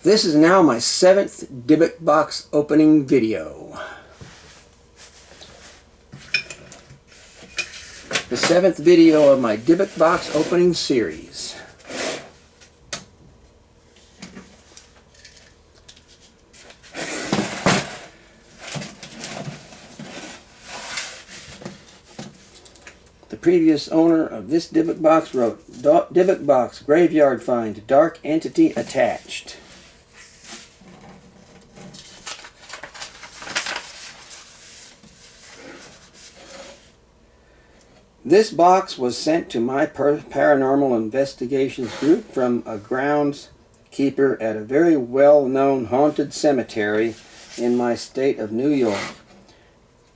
This is now my 7th dybbuk box opening video. The 7th video of my dybbuk box opening series. The previous owner of this dybbuk box wrote, "Dybbuk box, graveyard find, dark entity attached." This box was sent to my paranormal investigations group from a groundskeeper at a very well-known haunted cemetery in my state of New York.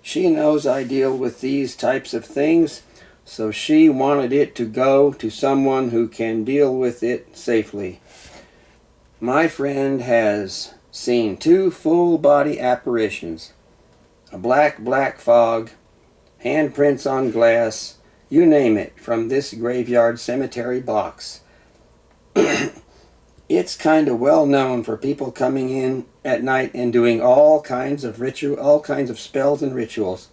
She knows I deal with these types of things, so she wanted it to go to someone who can deal with it safely. My friend has seen 2 full-body apparitions, a black fog, handprints on glass, you name it, from this graveyard cemetery box. It's kind of well known for people coming in at night and doing all kinds of spells and rituals.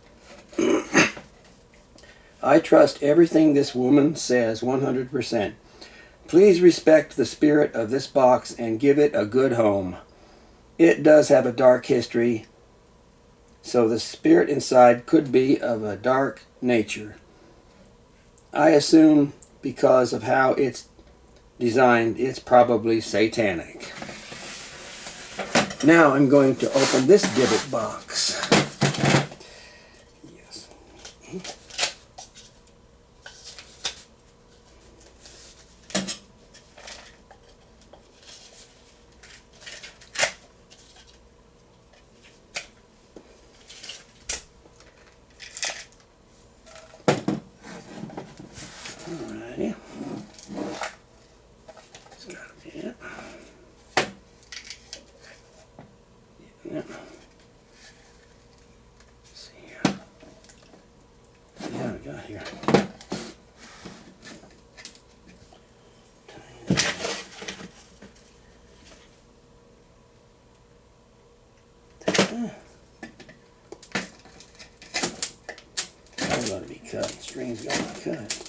I trust everything this woman says 100%. Please respect the spirit of this box and give it a good home. It does have a dark history, so the spirit inside could be of a dark nature. I assume because of how it's designed, it's probably satanic. Now I'm going to open this dybbuk box. Yes. Alrighty. It's got to be it. Yeah. Let's see here. See how we got here. That's got to be cut. String's got to be cut.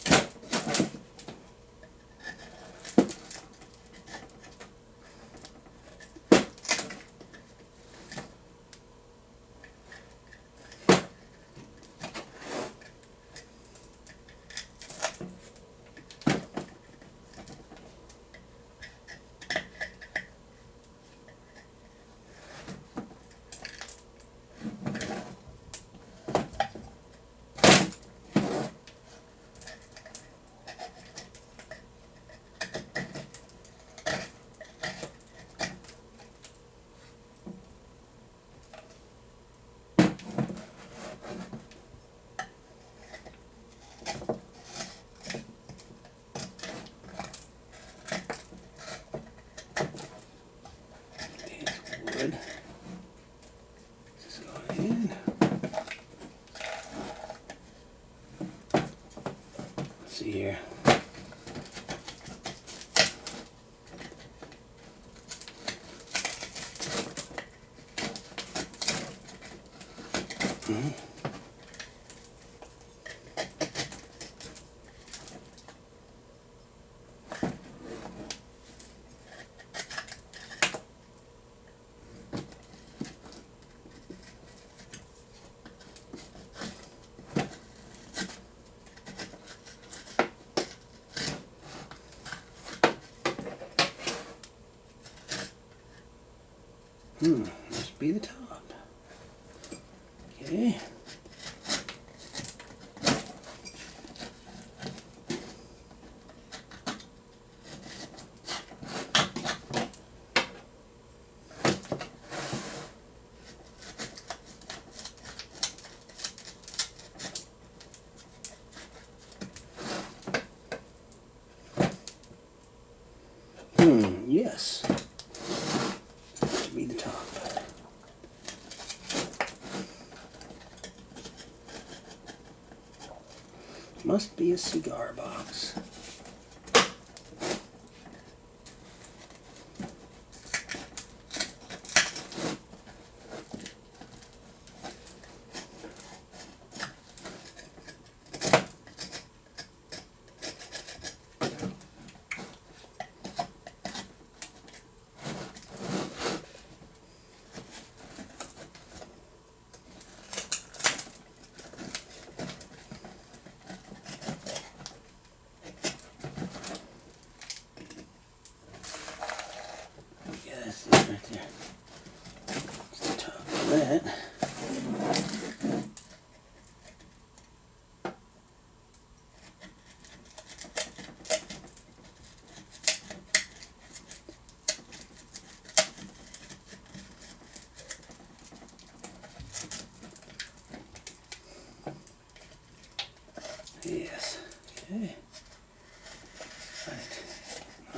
Good. Just go in. Let's see here. Must be the top. Okay. Yes. Must be the top. Must be a cigar box.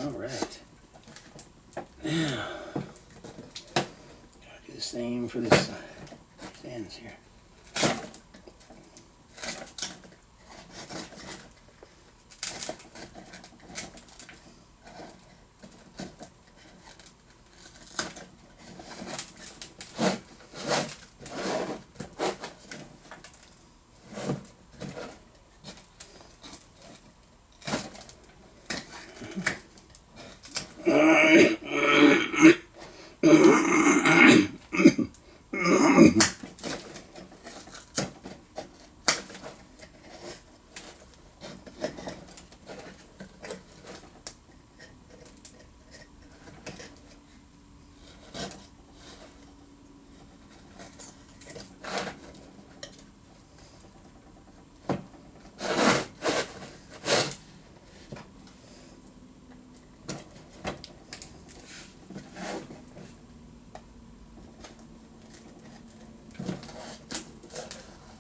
All right. Now, gotta do the same for this side. These ends here.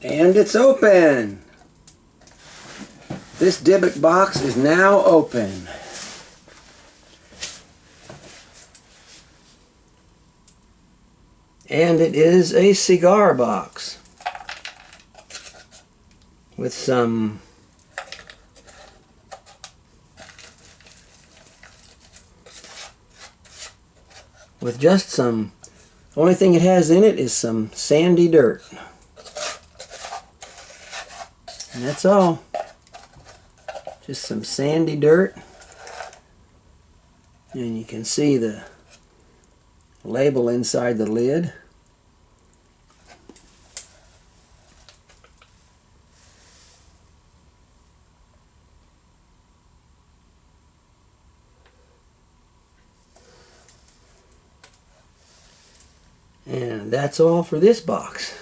And it's open. This dybbuk box is now open. And it is a cigar box with just some, only thing it has in it is some sandy dirt. And that's all. Just some sandy dirt. And you can see the label inside the lid. And that's all for this box.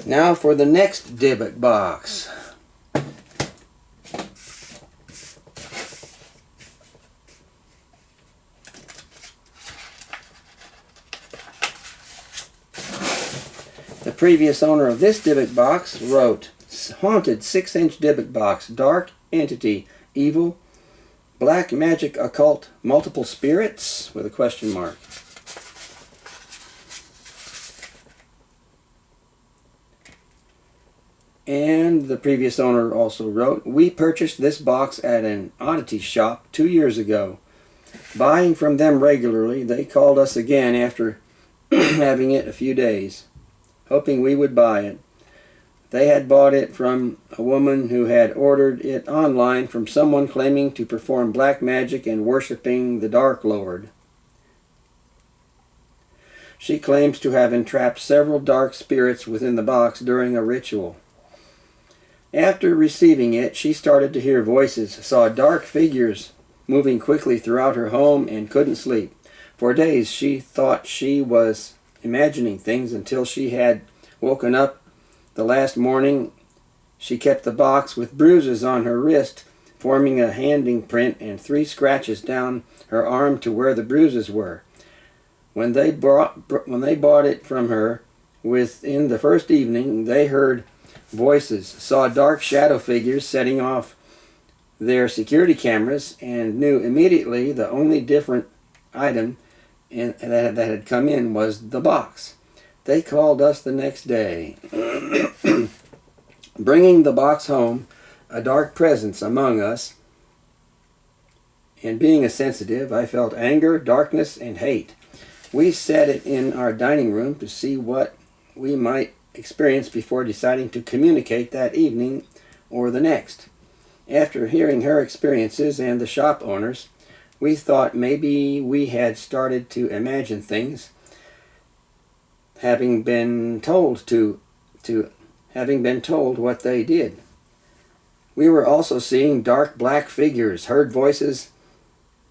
Now for the next dybbuk box. The previous owner of this dybbuk box wrote, "Haunted 6-inch dybbuk box, dark entity, evil, black magic occult, multiple spirits," with a question mark. And the previous owner also wrote, "We purchased this box at an oddity shop 2 years ago. Buying from them regularly, they called us again after having it a few days, hoping we would buy it. They had bought it from a woman who had ordered it online from someone claiming to perform black magic and worshiping the Dark Lord. She claims to have entrapped several dark spirits within the box during a ritual. After receiving it, she started to hear voices, saw dark figures moving quickly throughout her home, and couldn't sleep. For days she thought she was imagining things until she had woken up the last morning. She kept the box with bruises on her wrist, forming a handing print, and 3 scratches down her arm to where the bruises were. When they bought it from her, within the first evening, they heard voices, saw dark shadow figures setting off their security cameras, and knew immediately the only different item that had come in was the box. They called us the next day, bringing the box home, a dark presence among us, and being a sensitive, I felt anger, darkness, and hate. We set it in our dining room to see what we might experience before deciding to communicate that evening or the next. After hearing her experiences and the shop owners, we thought maybe we had started to imagine things, having been told what they did. We were also seeing dark black figures, heard voices,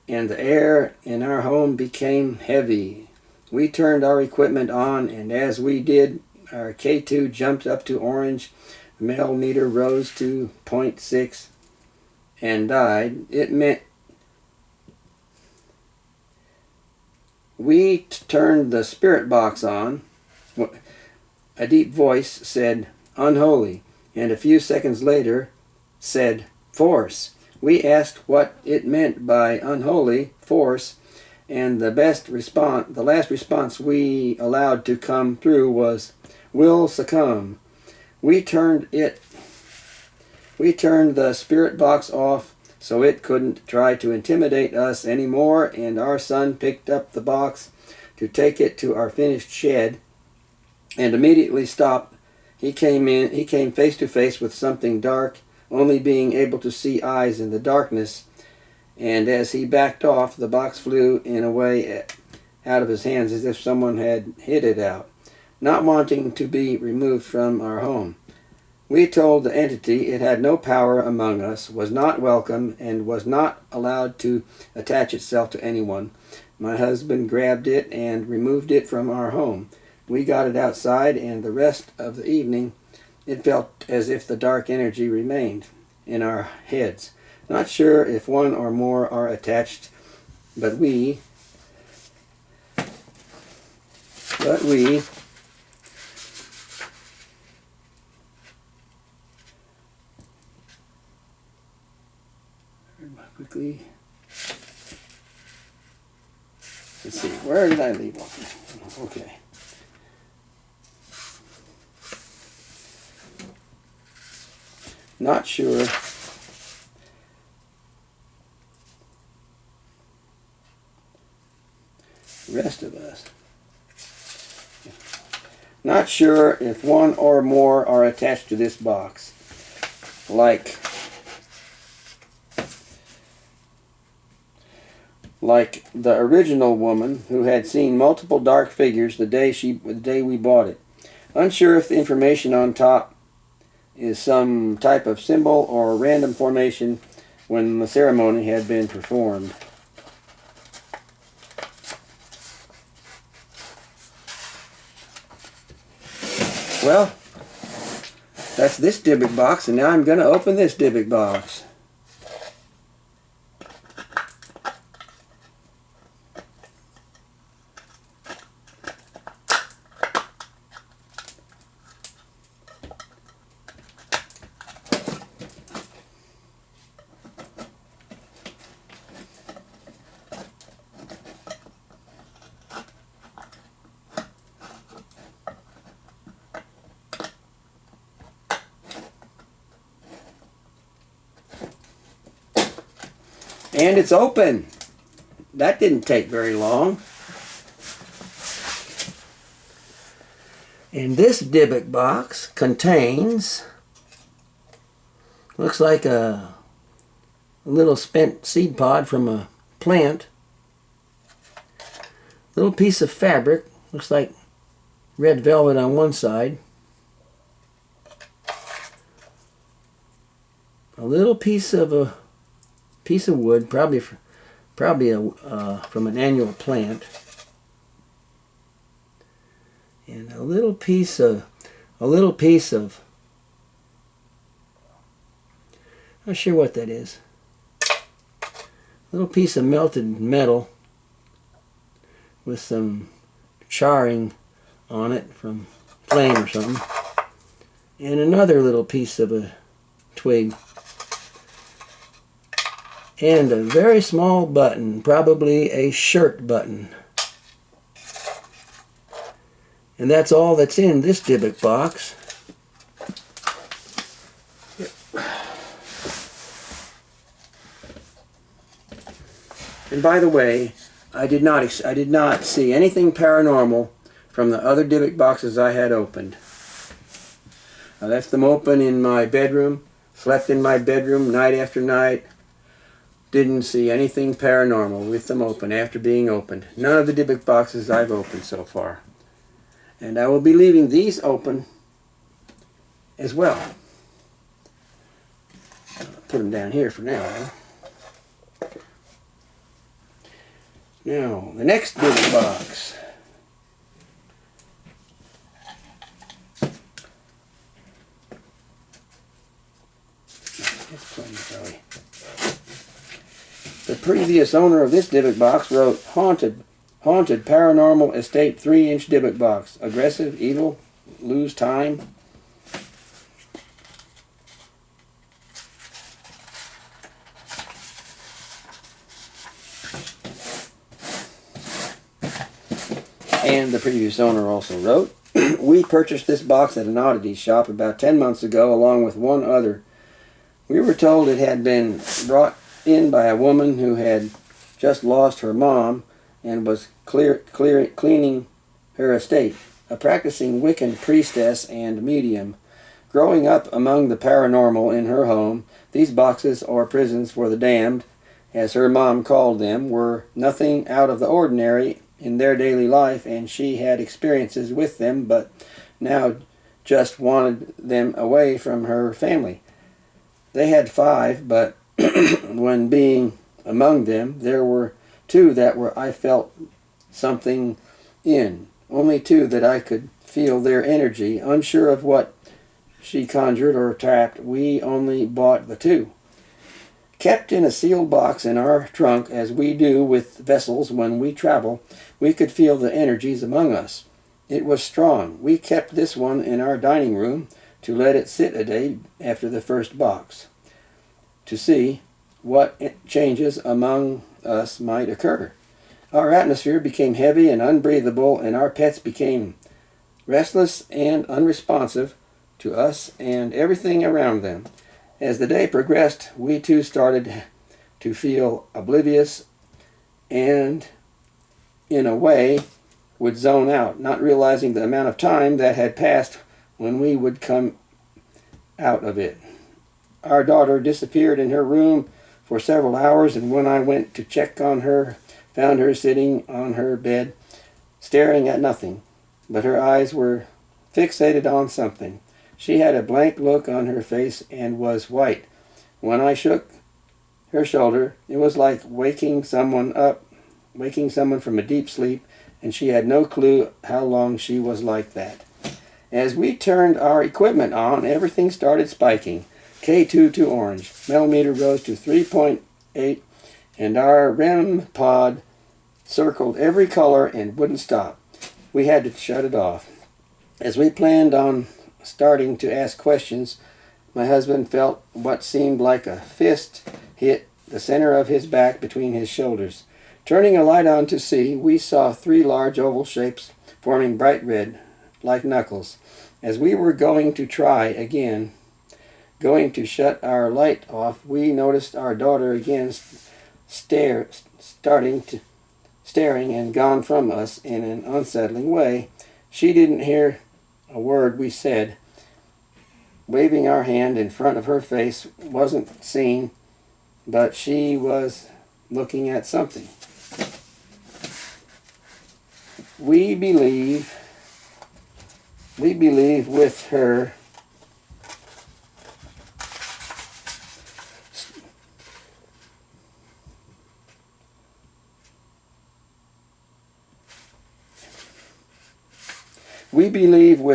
and the air in our home became heavy. We turned our equipment on, and as we did, our K2 jumped up to orange. The mel meter rose to 0.6 and died. It meant we turned the spirit box on. A deep voice said, "Unholy," and a few seconds later said, "Force." We asked what it meant by unholy, force, and the last response we allowed to come through was, "Will succumb." We turned the spirit box off so it couldn't try to intimidate us anymore, and our son picked up the box to take it to our finished shed and immediately stopped. He came face to face with something dark, only being able to see eyes in the darkness, and as he backed off, the box flew in a way out of his hands as if someone had hit it out, not wanting to be removed from our home. We told the entity it had no power among us, was not welcome, and was not allowed to attach itself to anyone. My husband grabbed it and removed it from our home. We got it outside, and the rest of the evening it felt as if the dark energy remained in our heads. Not sure if one or more are attached, but we quickly, let's see, where did I leave off? Okay. Not sure. The rest of us. Not sure if one or more are attached to this box. Like the original woman who had seen multiple dark figures the day we bought it. Unsure if the information on top is some type of symbol or random formation when the ceremony had been performed. Well, that's this dybbuk box, and now I'm going to open this dybbuk box. And it's open. That didn't take very long. And this dybbuk box contains, looks like a little spent seed pod from a plant. Little piece of fabric, looks like red velvet on one side. A little piece of wood, probably from an annual plant, and a little piece of, not sure what that is. A little piece of melted metal with some charring on it from flame or something, and another little piece of a twig. And a very small button, probably a shirt button. And that's all that's in this dybbuk box. And by the way, I did not see anything paranormal from the other dybbuk boxes I had opened. I left them open in my bedroom, slept in my bedroom night after night. Didn't see anything paranormal with them open after being opened. None of the dybbuk boxes I've opened so far. And I will be leaving these open as well. put them down here for now. Now, the next big box. The previous owner of this dybbuk box wrote, Haunted Paranormal Estate 3-inch dybbuk box. Aggressive, evil, lose time. And the previous owner also wrote, we purchased this box at an oddity shop about 10 months ago along with one other. We were told it had been brought in by a woman who had just lost her mom and was cleaning her estate, a practicing Wiccan priestess and medium. Growing up among the paranormal in her home, these boxes, or prisons for the damned, as her mom called them, were nothing out of the ordinary in their daily life, and she had experiences with them, but now just wanted them away from her family. They had 5, but when being among them, there were 2 that I felt something in. Only 2 that I could feel their energy. Unsure of what she conjured or trapped, we only bought the 2. Kept in a sealed box in our trunk, as we do with vessels when we travel, we could feel the energies among us. It was strong. We kept this one in our dining room to let it sit a day after the first box, to see what changes among us might occur. Our atmosphere became heavy and unbreathable, and our pets became restless and unresponsive to us and everything around them. As the day progressed, we too started to feel oblivious and, in a way, would zone out, not realizing the amount of time that had passed when we would come out of it. Our daughter disappeared in her room for several hours, and when I went to check on her, found her sitting on her bed, staring at nothing, but her eyes were fixated on something. She had a blank look on her face and was white. When I shook her shoulder, it was like waking someone from a deep sleep, and she had no clue how long she was like that. As we turned our equipment on, everything started spiking. K2 to orange. Metal meter rose to 3.8, and our REM pod circled every color and wouldn't stop. We had to shut it off. As we planned on starting to ask questions, my husband felt what seemed like a fist hit the center of his back between his shoulders. Turning a light on to see, we saw 3 large oval shapes forming bright red, like knuckles. As we were going to try again, going to shut our light off, we noticed our daughter again staring and gone from us in an unsettling way. She didn't hear a word we said. Waving our hand in front of her face wasn't seen, but she was looking at something. We believe with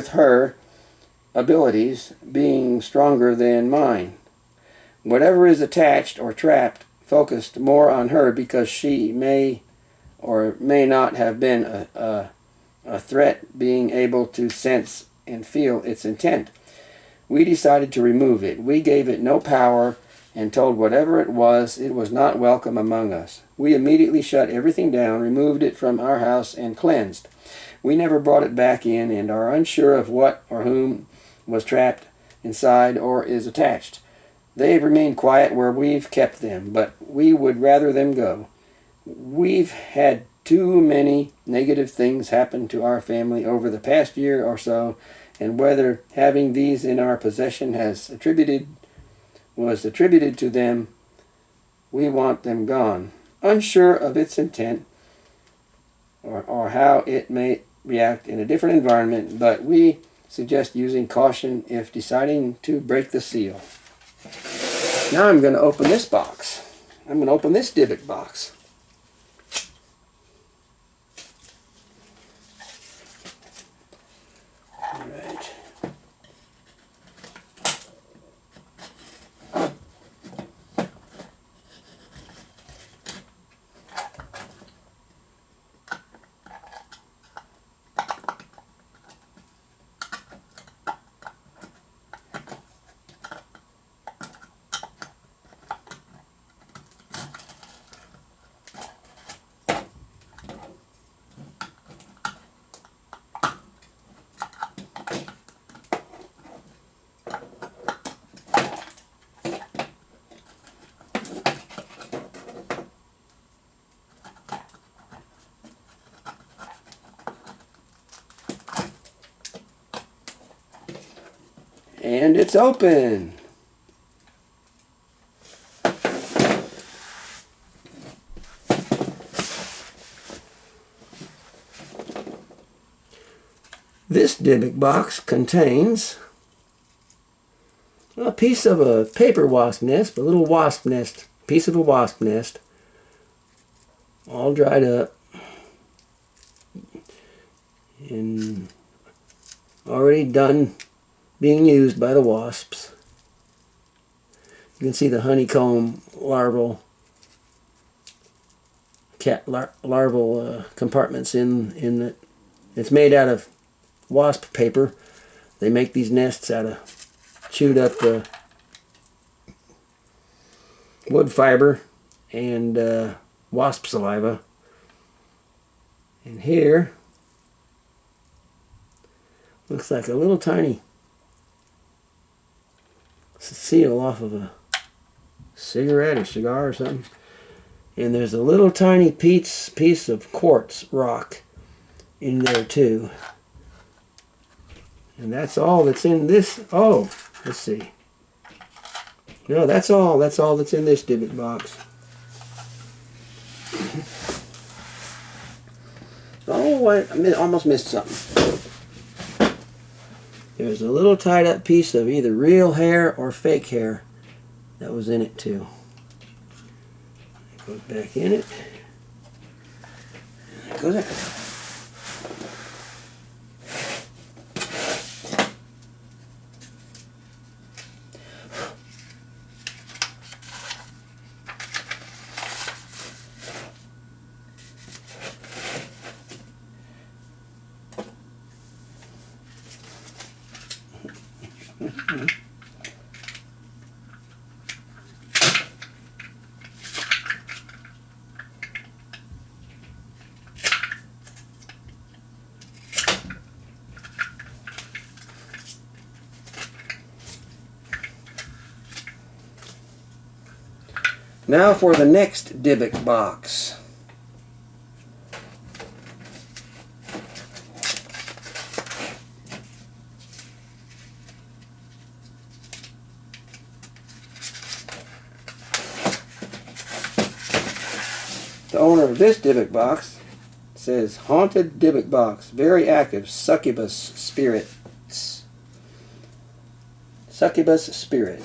her abilities being stronger than mine. Whatever is attached or trapped focused more on her because she may or may not have been a threat, being able to sense and feel its intent. We decided to remove it. We gave it no power and told whatever it was not welcome among us. We immediately shut everything down, removed it from our house, and cleansed. We never brought it back in and are unsure of what or whom was trapped inside or is attached. They've remained quiet where we've kept them, but we would rather them go. We've had too many negative things happen to our family over the past year or so, and whether having these in our possession was attributed to them, we want them gone. Unsure of its intent or how it may react in a different environment, but we suggest using caution if deciding to break the seal. Now I'm going to open this box. I'm going to open this dybbuk box. All right. And it's open. This dybbuk box contains a piece of a paper wasp nest, a little wasp nest, piece of a wasp nest, all dried up and already done being used by the wasps. You can see the honeycomb larval compartments in it. It's made out of wasp paper. They make these nests out of chewed up wood fiber and wasp saliva. And here looks like a little tiny seal off of a cigarette or cigar or something. And there's a little tiny piece of quartz rock in there too. And that's all that's in this. Oh, let's see. No, that's all that's in this dybbuk box. Oh, I almost missed something. There's a little tied up piece of either real hair or fake hair that was in it too. It goes back in it. And it goes out. Now for the next dybbuk box. The owner of this dybbuk box says, "Haunted dybbuk box, very active succubus spirits." Succubus spirit.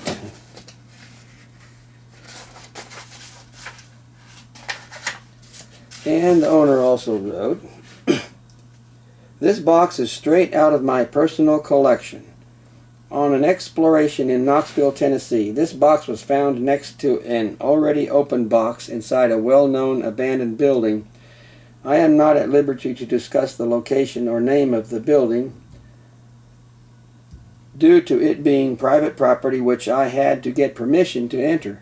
And the owner also wrote, "This box is straight out of my personal collection. On an exploration in Knoxville, Tennessee, this box was found next to an already opened box inside a well-known abandoned building. I am not at liberty to discuss the location or name of the building due to it being private property which I had to get permission to enter.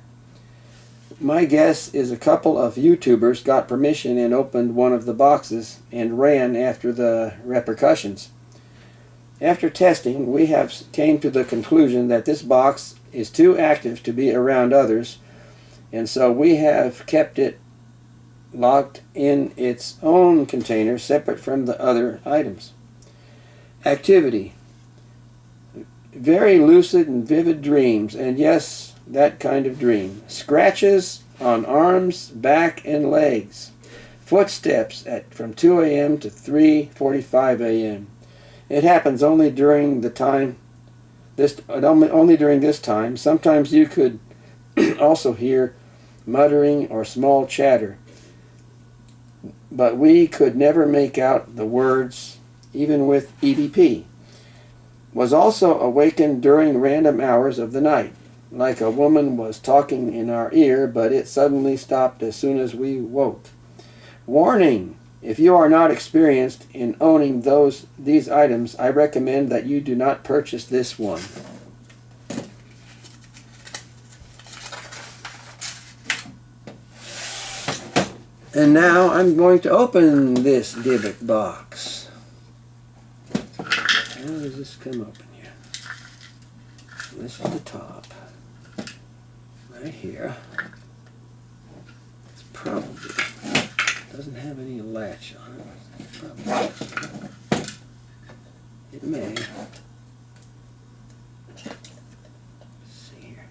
My guess is a couple of YouTubers got permission and opened one of the boxes and ran after the repercussions. After testing, we have came to the conclusion that this box is too active to be around others, and so we have kept it locked in its own container separate from the other items. Activity: very lucid and vivid dreams, and yes, that kind of dream. Scratches on arms, back, and legs. Footsteps from 2 a.m. to 3:45 a.m. It happens only during the time. Only during this time. Sometimes you could also hear muttering or small chatter, but we could never make out the words, even with EVP. Was also awakened during random hours of the night, like a woman was talking in our ear, but it suddenly stopped as soon as we woke. Warning! If you are not experienced in owning these items, I recommend that you do not purchase this one. And now I'm going to open this dybbuk box. How does this come open here? This is the top. Right here. It's probably doesn't have any latch on it. Probably. It may. Let's see here.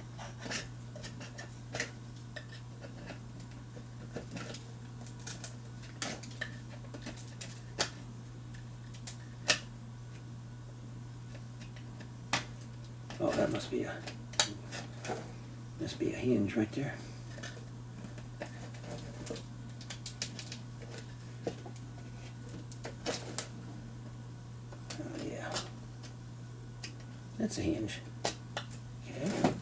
Oh, that must be a hinge right there. Oh yeah, that's a hinge. Okay.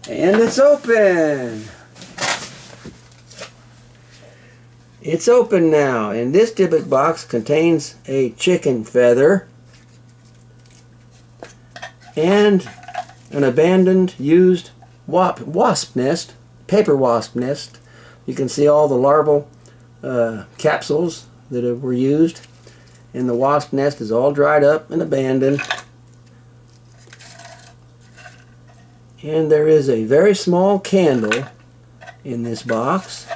And it's open! It's open now, and this dybbuk box contains a chicken feather and an abandoned, used wasp nest, paper wasp nest. You can see all the larval capsules that were used, and the wasp nest is all dried up and abandoned. And there is a very small candle in this box.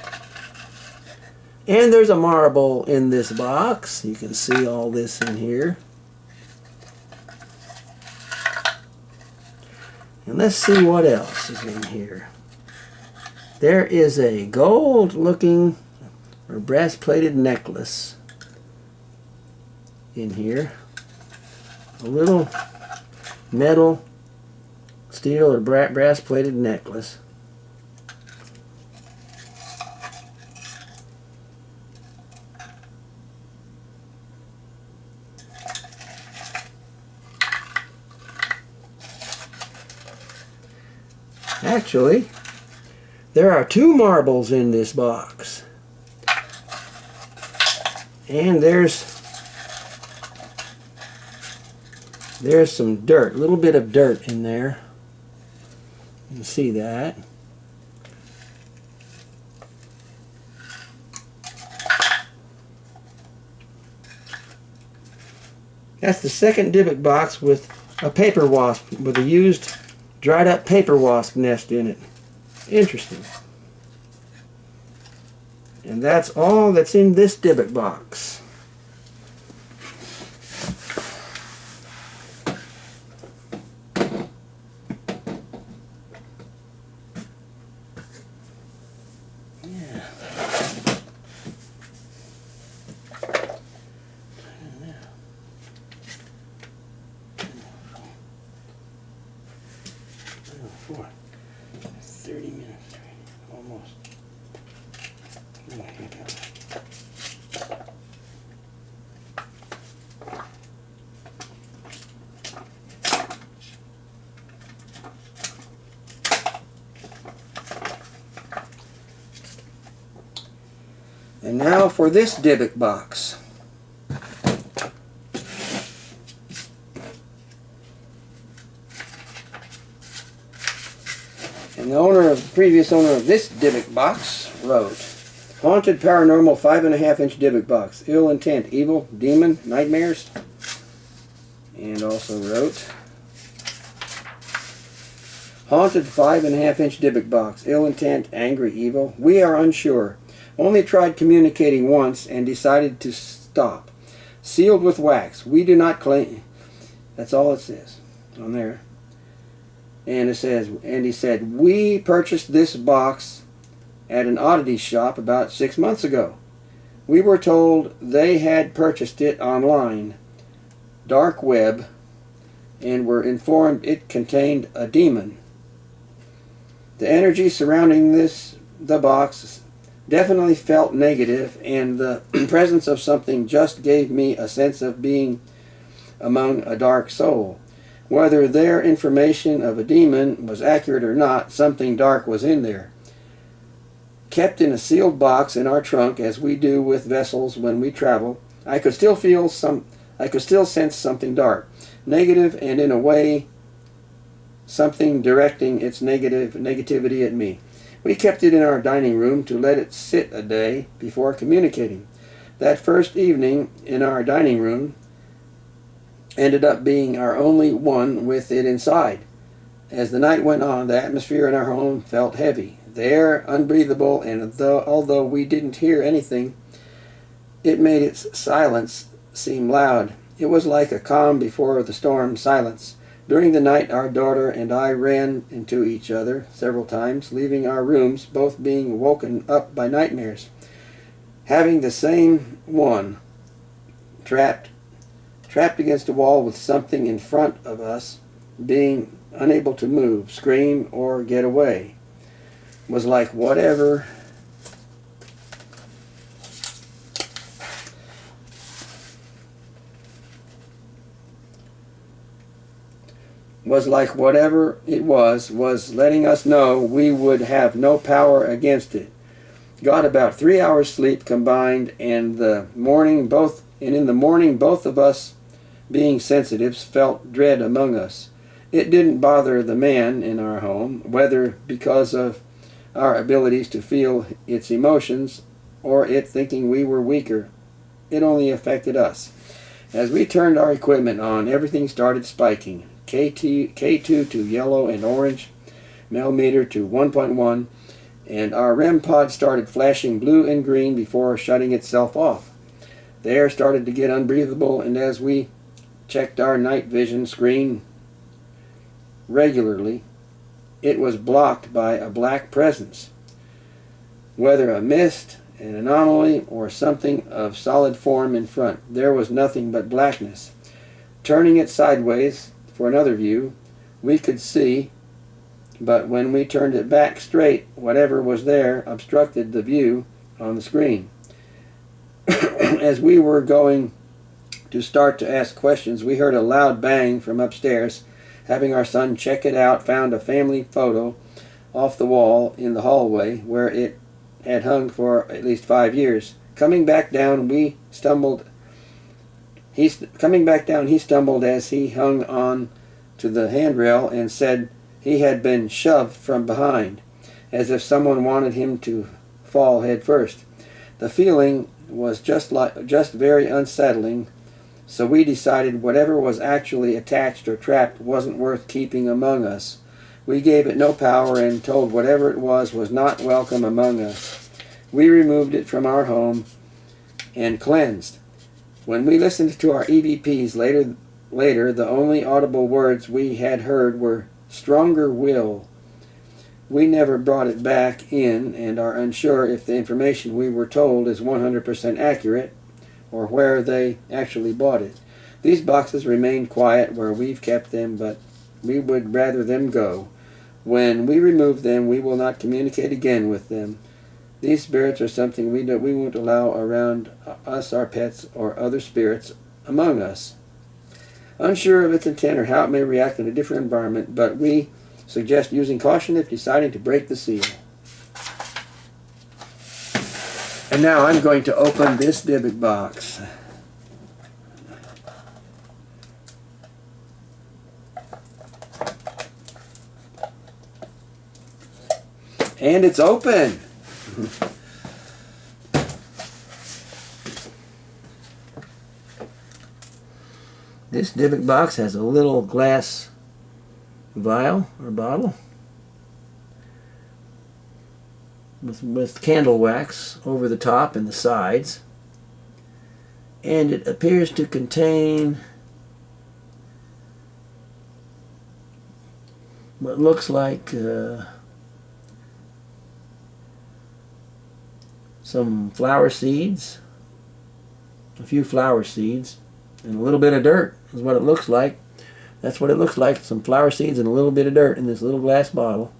And there's a marble in this box. You can see all this in here. And let's see what else is in here. There is a gold looking or brass plated necklace in here. A little metal, steel or brass plated necklace. Actually, there are 2 marbles in this box. And there's some dirt, a little bit of dirt in there. You can see that. That's the second dybbuk box with a paper wasp, with a used dried up paper wasp nest in it. Interesting. And that's all that's in this dybbuk box. 4. 30 minutes. Almost. Oh, here we go. And now for this dybbuk box. And the previous owner of this dybbuk box wrote, Haunted Paranormal 5.5-inch dybbuk box. Ill intent, evil, demon, nightmares. And also wrote, Haunted 5.5-inch dybbuk box. Ill intent, angry, evil. We are unsure. Only tried communicating once and decided to stop. Sealed with wax. We do not claim. That's all it says on there. And it says, and he said, we purchased this box at an oddity shop about 6 months ago. We were told they had purchased it online, dark web, and were informed it contained a demon. The energy surrounding the box definitely felt negative, and the presence of something just gave me a sense of being among a dark soul. Whether their information of a demon was accurate or not, something dark was in there. Kept in a sealed box in our trunk, as we do with vessels when we travel, I could still sense something dark, negative, and in a way, something directing its negativity at me. We kept it in our dining room to let it sit a day before communicating. That first evening in our dining room ended up being our only one with it inside. As the night went on, the atmosphere in our home felt heavy, the air unbreathable, and although we didn't hear anything, it made its silence seem loud. It was like a calm before the storm silence. During the night, our daughter and I ran into each other several times, leaving our rooms, both being woken up by nightmares. Having the same one, trapped against a wall with something in front of us, being unable to move, scream, or get away, was like whatever it was letting us know we would have no power against it. Got about 3 hours sleep combined, and in the morning both of us, being sensitives, felt dread among us. It didn't bother the man in our home, whether because of our abilities to feel its emotions or it thinking we were weaker. It only affected us. As we turned our equipment on, everything started spiking. K2 to yellow and orange, millimeter to 1.1, and our REM pod started flashing blue and green before shutting itself off. The air started to get unbreathable, and as we checked our night vision screen regularly, it was blocked by a black presence. Whether a mist, an anomaly, or something of solid form in front, there was nothing but blackness. Turning it sideways for another view, we could see, but when we turned it back straight, whatever was there obstructed the view on the screen. As we were going to start to ask questions, we heard a loud bang from upstairs. Having our son check it out, found a family photo off the wall in the hallway where it had hung for at least 5 years. Coming back down, he stumbled as he hung on to the handrail and said he had been shoved from behind, as if someone wanted him to fall head first. The feeling was just very unsettling, so we decided whatever was actually attached or trapped wasn't worth keeping among us. We gave it no power and told whatever it was not welcome among us. We removed it from our home and cleansed. When we listened to our EVPs later, the only audible words we had heard were stronger will. We never brought it back in and are unsure if the information we were told is 100% accurate or where they actually bought it. These boxes remain quiet where we've kept them, but we would rather them go. When we remove them, we will not communicate again with them. These spirits are something we won't allow around us, our pets, or other spirits among us. Unsure of its intent or how it may react in a different environment, but we suggest using caution if deciding to break the seal. And now I'm going to open this dybbuk box. And it's open! This dybbuk box has a little glass vial or bottle with candle wax over the top and the sides, and it appears to contain what looks like some flower seeds, a few flower seeds, and a little bit of dirt is what it looks like. That's what it looks like, some flower seeds and a little bit of dirt in this little glass bottle.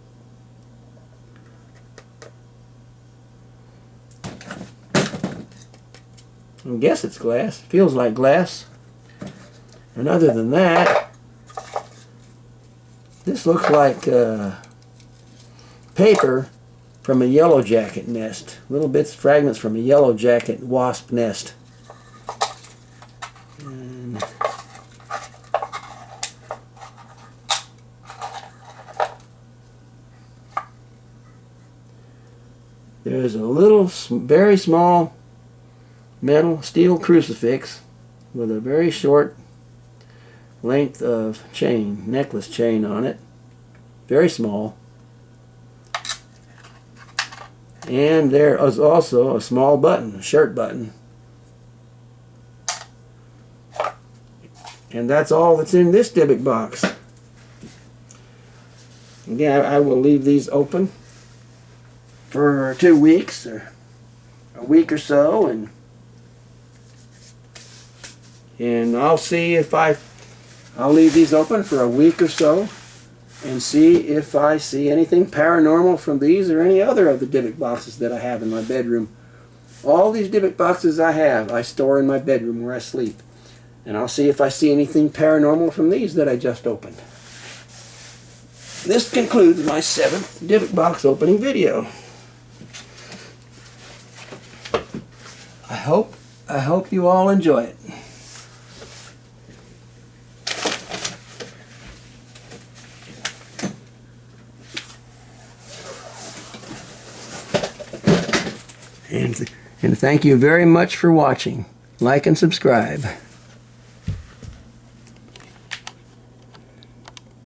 I guess it's glass. Feels like glass. And other than that, this looks like paper from a yellow jacket nest. Little bits, fragments from a yellow jacket wasp nest. And there's a little, very small metal steel crucifix with a very short length of chain, necklace chain on it. Very small. And there is also a small button, a shirt button. And that's all that's in this dybbuk box. Again, I will leave these open for 2 weeks or a week or so, and I'll see if I'll leave these open for a week or so and see if I see anything paranormal from these or any other of the dybbuk boxes that I have in my bedroom. All these dybbuk boxes I store in my bedroom where I sleep. And I'll see if I see anything paranormal from these that I just opened. This concludes my 7th dybbuk box opening video. I hope you all enjoy it. And thank you very much for watching. Like and subscribe.